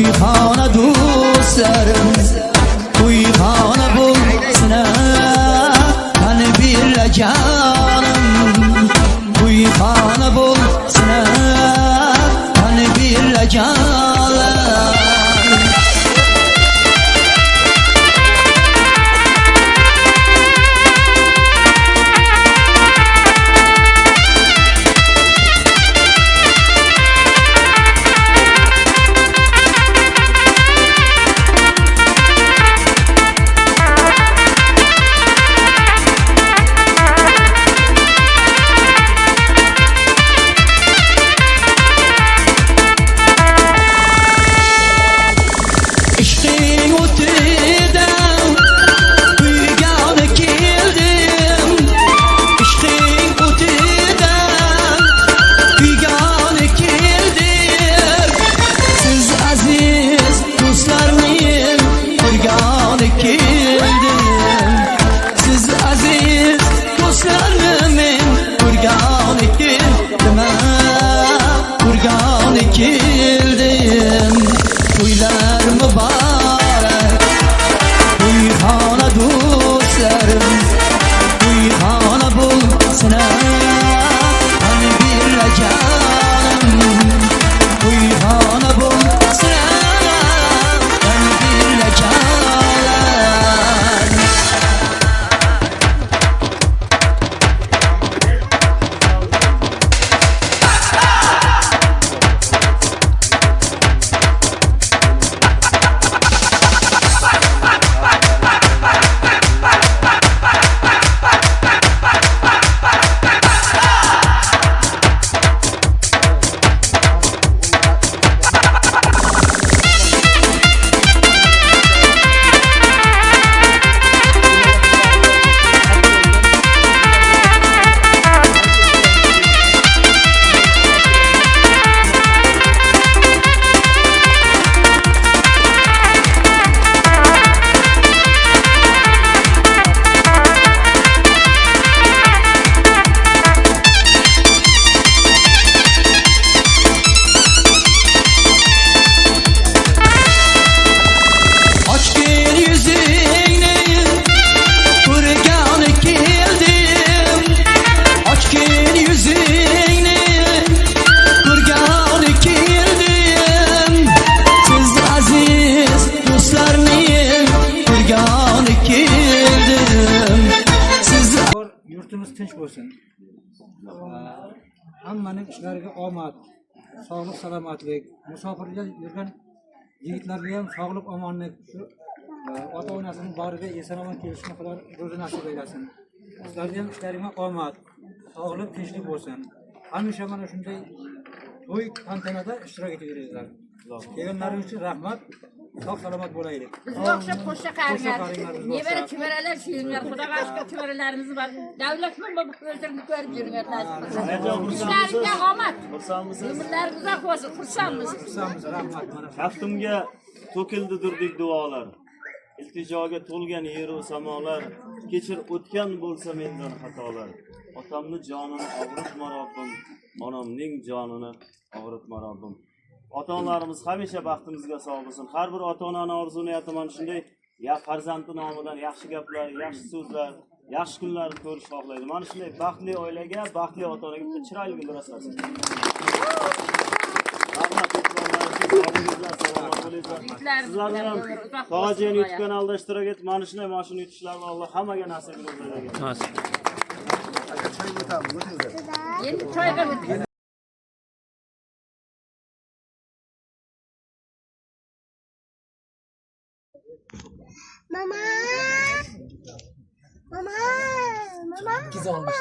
To'yxona do'stlarim, to'yxona bo'lsin, qani birga jonim. To'yxona bo'lsin, qani birga jonim. Keldim, to'ylar muborak, to'yxona do'stlarim, to'yxona bo'lsin, qani birga jonim. To'yxona bo'lsin, qani birga jonim. Yurtimiz tinch bo'lsin. Hammaning ishlariga omad, sog'lik, salomatlik, musofirga yurgan yigitlarga ham sog'lik, omonlik, shu ota-onasining boriga eson-omon kelishini Xudo o'zi nasib eylesin. Sizlarga ham ishlaringizga omad, sog'lik, tinchlik bo'lsin. Hamisha mana shunday to'y tantanada ishtirok etaveringlar. Kelganlaringiz uchun rahmat. Sog' salomat bo'laylik. Bizga o'xshab qo'shcha qaringlar. Nevara chivaralar suyinglar. Xudoga aşkına chivaralarimiz bor. Davlatman bu ko'zlarini ko'rib yuringlar nasib. Ishlaringga omad. Umrlar uzoq bo'lsin. Xursandmiz. Rahmat. Haftimga to'kildi durdik duolar. İltijoga to'lgan yeru samolar. Kechir o'tgan bo'lsa mendan xatolar. Otamni jonini og'ritma Robbim, onamning jonini og'ritma Robbim. Ota-onalarimiz hamisha baxtimizga sog' bo'lsin. Har bir ota-onani orzu niyati mana shunday farzandi nomidan yaxshi gaplar, yaxshi so'zlar, yaxshi kunlarni ko'rish xohlaydi. Mana shunday baxtli oilaga, baxtli ota-onaga bitta chiroyli gullar asrasin. Rahmat sizlarga ham To'g'ajiyan YouTube kanalida ishtirok etib, mana shunday mashina yutishlarini Alloh hammaga nasib qilsin. Endi choyga o'tdik. Mama. Mama. Mama. Güzel olmuş.